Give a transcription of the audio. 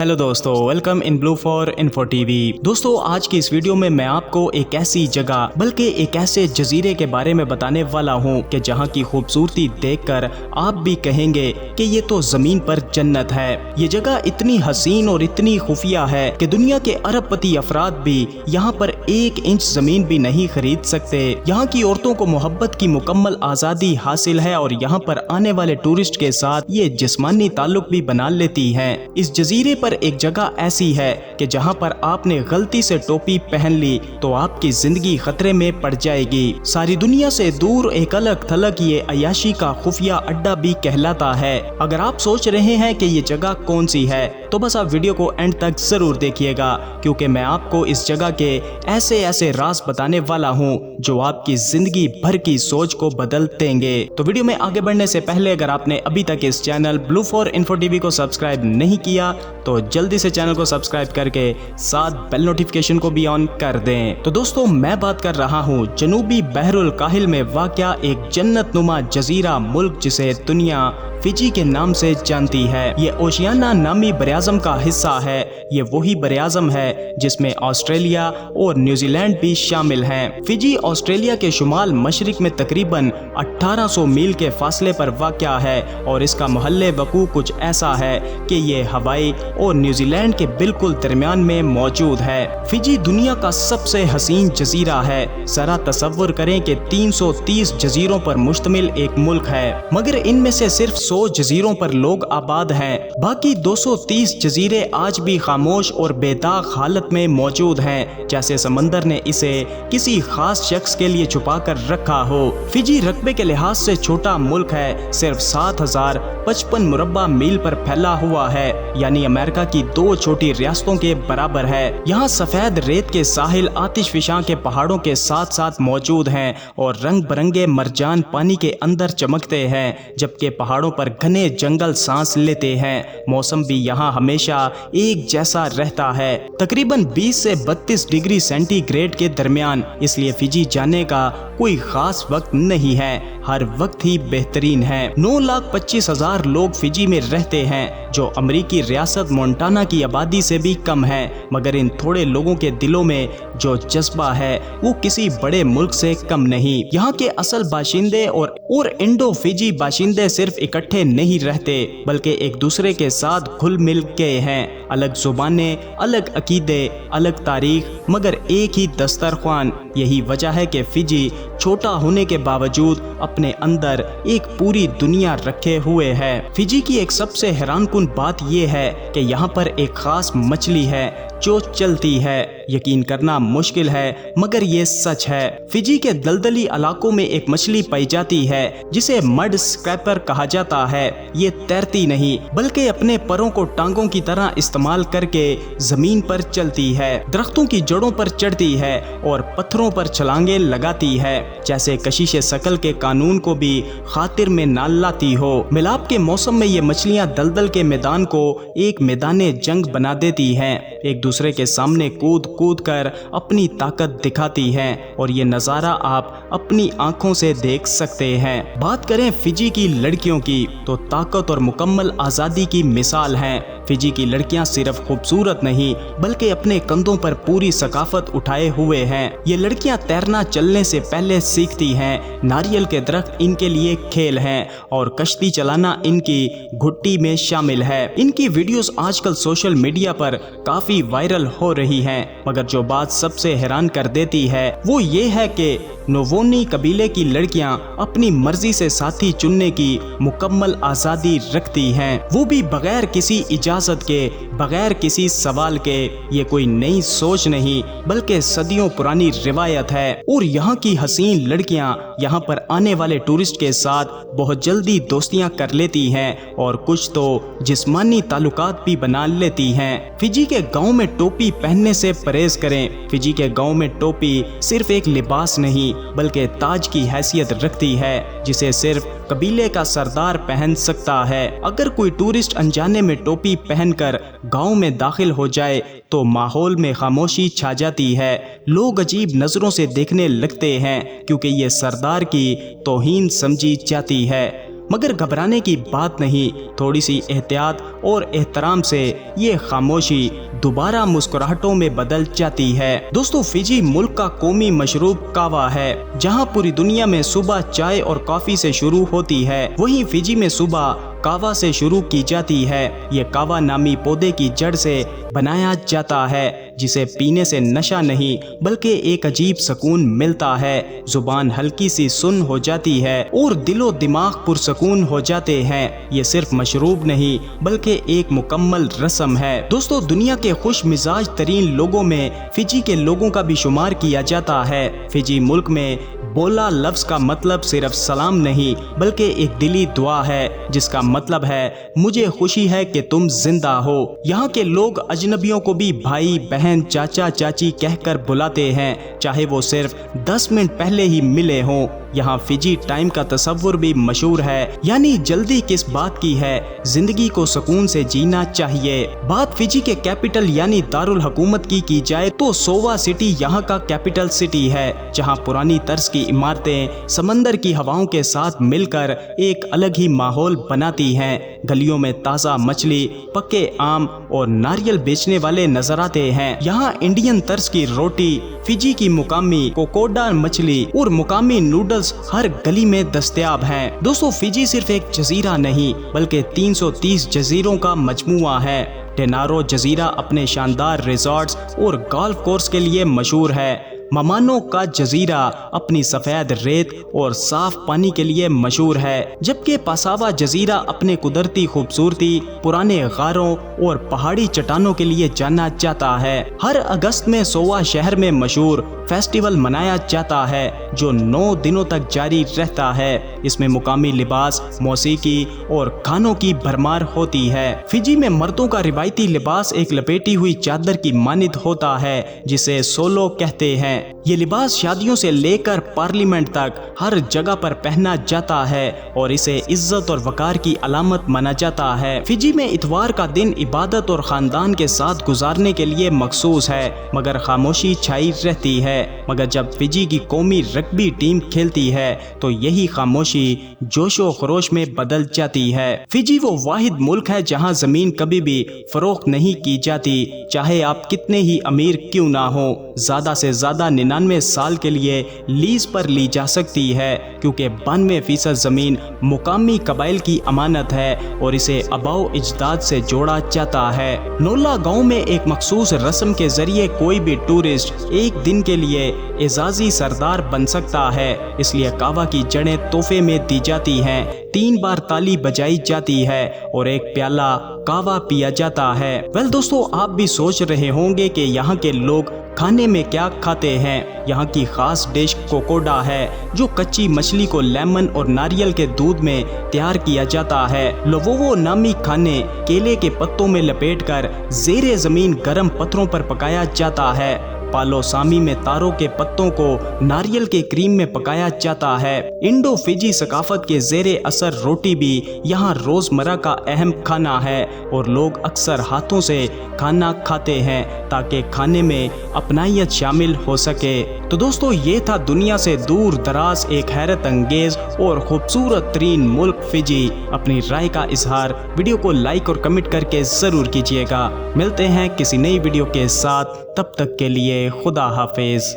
Hello दोस्तों, welcome in blue for info TV. दोस्तों, आज की इस वीडियो में मैं आपको एक ऐसी जगह बल्कि एक ऐसे जजीरे के बारे में बताने वाला हूं कि जहां की खूबसूरती देखकर आप भी कहेंगे कि ये तो जमीन पर जन्नत है। ये जगह इतनी हसीन और इतनी खुफिया है कि दुनिया के अरबपति अफराद भी यहाँ पर 1 इंच जमीन भी नहीं खरीद सकते। यहाँ की औरतों को मोहब्बत की मुकम्मल आज़ादी हासिल है और यहाँ पर आने वाले टूरिस्ट के साथ ये जिस्मानी ताल्लुक भी बना लेती है। इस जजीरे पर एक जगह ऐसी है कि जहां पर आपने गलती से टोपी पहन ली तो आपकी जिंदगी खतरे में पड़ जाएगी। सारी दुनिया से दूर एक अलग थलग ये अयाशी का खुफिया अड्डा भी कहलाता है। अगर आप सोच रहे हैं कि ये जगह कौन सी है तो बस आप वीडियो को एंड तक जरूर देखिएगा, क्योंकि मैं आपको इस जगह के ऐसे ऐसे राज बताने वाला हूँ जो आपकी जिंदगी भर की सोच को बदल देंगे। तो वीडियो में आगे बढ़ने से पहले अगर आपने अभी तक इस channel blue for info TV को सब्सक्राइब नहीं किया तो जल्दी से चैनल को सब्सक्राइब करके साथ बेल नोटिफिकेशन को भी ऑन कर दें। तो दोस्तों, मैं बात कर रहा हूँ जनूबी बहरुल काहिल में वाक़या एक जन्नत नुमा जजीरा मुल्क जिसे दुनिया फिजी के नाम से जानती है। ये ओशियाना नामी बरआज़म का हिस्सा है। ये वही बरआज़म है जिसमें ऑस्ट्रेलिया और न्यूजीलैंड भी शामिल हैं। फिजी ऑस्ट्रेलिया के शुमाल मशरिक में तकरीबन 1800 मील के फासले पर वाक़या है और इसका महल्ले वकू कुछ ऐसा है कि ये हवाई और न्यूजीलैंड के बिल्कुल दरमियान में मौजूद है। फिजी दुनिया का सबसे हसीन जजीरा है। जरा तसव्वुर करें कि 330 जजीरों पर मुश्तमिल एक मुल्क है, मगर इनमें से सिर्फ 100 जजीरों पर लोग आबाद हैं। बाकी 230 जजीरे आज भी खामोश और बेदाग हालत में मौजूद हैं, जैसे समंदर ने इसे किसी खास शख्स के लिए छुपा कर रखा हो। फिजी रकबे के लिहाज से छोटा मुल्क है, सिर्फ 7055 मुरब्बा मील पर फैला हुआ है, यानी अमेरिका की 2 छोटी रियासतों के बराबर है। यहाँ सफेद रेत के साहिल आतिशफिशां के पहाड़ों के साथ साथ मौजूद हैं और रंग बिरंगे मरजान पानी के अंदर चमकते हैं, जबकि पहाड़ों पर घने जंगल सांस लेते हैं। मौसम भी यहाँ हमेशा एक जैसा रहता है, तकरीबन 20 से 32 डिग्री सेंटीग्रेड के दरमियान। इसलिए फिजी जाने का कोई खास वक्त नहीं है, हर वक्त ही बेहतरीन है। 9,25,000 लोग फिजी में रहते हैं, जो अमरीकी रियासत मोंटाना की आबादी से भी कम है, मगर इन थोड़े लोगों के दिलों में जो जज्बा है वो किसी बड़े मुल्क से कम नहीं। यहाँ के असल बाशिंदे और इंडो फिजी बाशिंदे सिर्फ इकट्ठे नहीं रहते, बल्कि एक दूसरे के साथ घुल मिल गए हैं। अलग जुबानें, अलग अकीदे, अलग तारीख, मगर एक ही दस्तरख्वान। यही वजह है कि फिजी छोटा होने के बावजूद अपने अंदर एक पूरी दुनिया रखे हुए है। फिजी की एक सबसे हैरानकुन बात यह है कि यहाँ पर एक खास मछली है जो चलती है। यकीन करना मुश्किल है, मगर ये सच है। फिजी के दलदली इलाकों में एक मछली पाई जाती है जिसे मड स्क्रैपर कहा जाता है। ये तैरती नहीं, बल्कि अपने परों को टांगों की तरह इस्तेमाल करके जमीन पर चलती है, दरख्तों की जड़ों पर चढ़ती है और पत्थरों पर छलांगे लगाती है, जैसे कशिश शकल के कानून को भी खातिर में ना लाती हो। मिलाप के मौसम में ये मछलियां दलदल के मैदान को एक मैदाने जंग बना देती हैं, एक दूसरे के सामने कूद कूद कर अपनी ताकत दिखाती हैं, और ये नज़ारा आप अपनी आंखों से देख सकते हैं। बात करें फिजी की लड़कियों की तो ताकत और मुकम्मल आज़ादी की मिसाल हैं। फिजी की लड़कियां सिर्फ खूबसूरत नहीं, बल्कि अपने कंधों पर पूरी सकाफत उठाए हुए हैं। ये लड़कियां तैरना चलने से पहले सीखती हैं, नारियल के दरख्त इनके लिए खेल हैं और कश्ती चलाना इनकी घुट्टी में शामिल है। इनकी वीडियोस आजकल सोशल मीडिया पर काफ़ी वायरल हो रही हैं, मगर जो बात सबसे हैरान कर देती है वो ये है कि नोवोनी कबीले की लड़कियां अपनी मर्जी से साथी चुनने की मुकम्मल आज़ादी रखती हैं, वो भी बगैर किसी इजाज़त के, बगैर किसी सवाल के। ये कोई नई सोच नहीं, बल्कि सदियों पुरानी रिवायत है। और यहाँ की हसीन लड़कियाँ यहाँ पर आने वाले टूरिस्ट के साथ बहुत जल्दी दोस्तियाँ कर लेती हैं और कुछ तो जिस्मानी ताल्लुकात भी बना लेती हैं। फिजी के गाँव में टोपी पहनने से परहेज करें। फिजी के गाँव में टोपी सिर्फ एक लिबास नहीं, बल्कि ताज की हैसियत रखती है, जिसे सिर्फ कबीले का सरदार पहन सकता है। अगर कोई टूरिस्ट अनजाने में टोपी पहनकर गांव में दाखिल हो जाए तो माहौल में खामोशी छा जाती है। लोग अजीब नज़रों से देखने लगते हैं, क्योंकि ये सरदार की तौहीन समझी जाती है। मगर घबराने की बात नहीं, थोड़ी सी एहतियात और एहतराम से ये खामोशी दोबारा मुस्कुराहटों में बदल जाती है। दोस्तों, फिजी मुल्क का कौमी मशरूब कावा है, जहां पूरी दुनिया में सुबह चाय और कॉफी से शुरू होती है, वहीं फिजी में सुबह कावा से शुरू की जाती है। ये कावा नामी पौधे की जड़ से बनाया जाता है, जिसे पीने से नशा नहीं बल्कि एक अजीब सुकून मिलता है। जुबान हल्की सी सुन्न हो जाती है और दिलो दिमाग पुरसकून हो जाते हैं। ये सिर्फ मशरूब नहीं बल्कि एक मुकम्मल रस्म है। दोस्तों, दुनिया के खुश मिजाज तरीन लोगों में फिजी के लोगों का भी शुमार किया जाता है। फिजी मुल्क में बोला लफ्ज का मतलब सिर्फ सलाम नहीं बल्कि एक दिली दुआ है, जिसका मतलब है मुझे खुशी है कि तुम जिंदा हो। यहाँ के लोग अजनबियों को भी भाई बहन चाचा चाची कहकर बुलाते हैं, चाहे वो सिर्फ 10 मिनट पहले ही मिले हों। यहाँ फिजी टाइम का तस्वुर भी मशहूर है, यानी जल्दी किस बात की है, जिंदगी को सुकून से जीना चाहिए। बात फिजी के कैपिटल यानी दारुल हुकूमत की जाए तो सोवा सिटी यहाँ का कैपिटल सिटी है, जहाँ पुरानी तर्ज की इमारतें समंदर की हवाओं के साथ मिलकर एक अलग ही माहौल बनाती हैं। गलियों में ताज़ा मछली, पक्के आम और नारियल बेचने वाले नजर आते हैं। यहाँ इंडियन तर्ज की रोटी, फिजी की मुकामी कोकोडा मछली और मुकामी नूडल्स हर गली में दस्तयाब हैं। दोस्तों, फिजी सिर्फ एक जजीरा नहीं बल्कि 330 जजीरों का मजमुआ है। टेनारो जजीरा अपने शानदार रिजॉर्ट्स और गोल्फ कोर्स के लिए मशहूर है। ममानो का जजीरा अपनी सफ़ेद रेत और साफ पानी के लिए मशहूर है, जबकि पासावा जजीरा अपने कुदरती खूबसूरती, पुराने गारों और पहाड़ी चट्टानों के लिए जाना जाता है। हर अगस्त में सोवा शहर में मशहूर फेस्टिवल मनाया जाता है, जो 9 दिनों तक जारी रहता है। इसमें मुकामी लिबास, मौसीकी और खानों की भरमार होती है। फिजी में मर्दों का रिवायती लिबास एक लपेटी हुई चादर की मानित होता है, जिसे सोलो कहते हैं। ये लिबास शादियों से लेकर पार्लियामेंट तक हर जगह पर पहना जाता है और इसे इज्जत और वकार की अलामत माना जाता है। फिजी में इतवार का दिन इबादत और खानदान के साथ गुजारने के लिए मखसूस है, मगर खामोशी छाई रहती है। मगर जब फिजी की कौमी रग्बी टीम खेलती है तो यही खामोशी जोशो खरोश में बदल जाती है। फिजी वो वाहिद मुल्क है जहां जमीन कभी भी फरोख्त नहीं की जाती, चाहे आप कितने ही अमीर क्यों ना हो। ज्यादा से ज्यादा 99 साल के लिए लीज पर ली जा सकती है, क्योंकि 92% जमीन मुकामी कबाइल की अमानत है और इसे अबाओ इजदाद से जोड़ा जाता है। नोला गांव में एक मखसूस रस्म के जरिए कोई भी टूरिस्ट एक दिन के लिए एजाजी सरदार बन सकता है, इसलिए कावा की जड़ें तोहफे में दी जाती हैं। 3 बार ताली बजाई जाती है और एक प्याला कावा पिया जाता है। दोस्तों, आप भी सोच रहे होंगे कि यहाँ के लोग खाने में क्या खाते हैं। यहाँ की खास डिश कोकोडा है, जो कच्ची मछली को लेमन और नारियल के दूध में तैयार किया जाता है। लोवोवो नामी खाने केले के पत्तों में लपेटकर जेरे जमीन गर्म पत्थरों पर पकाया जाता है। पालो सामी में तारों के पत्तों को नारियल के क्रीम में पकाया जाता है। इंडो फिजी सकाफत के जेरे असर रोटी भी यहाँ रोजमर्रा का अहम खाना है और लोग अक्सर हाथों से खाना खाते हैं ताकि खाने में अपनाइयत शामिल हो सके। तो दोस्तों, ये था दुनिया से दूर दराज एक हैरत अंगेज और खूबसूरत तरीन मुल्क फिजी। अपनी राय का इजहार वीडियो को लाइक और कमेंट करके जरूर कीजिएगा। मिलते हैं किसी नई वीडियो के साथ, तब तक के लिए खुदा हाफिज।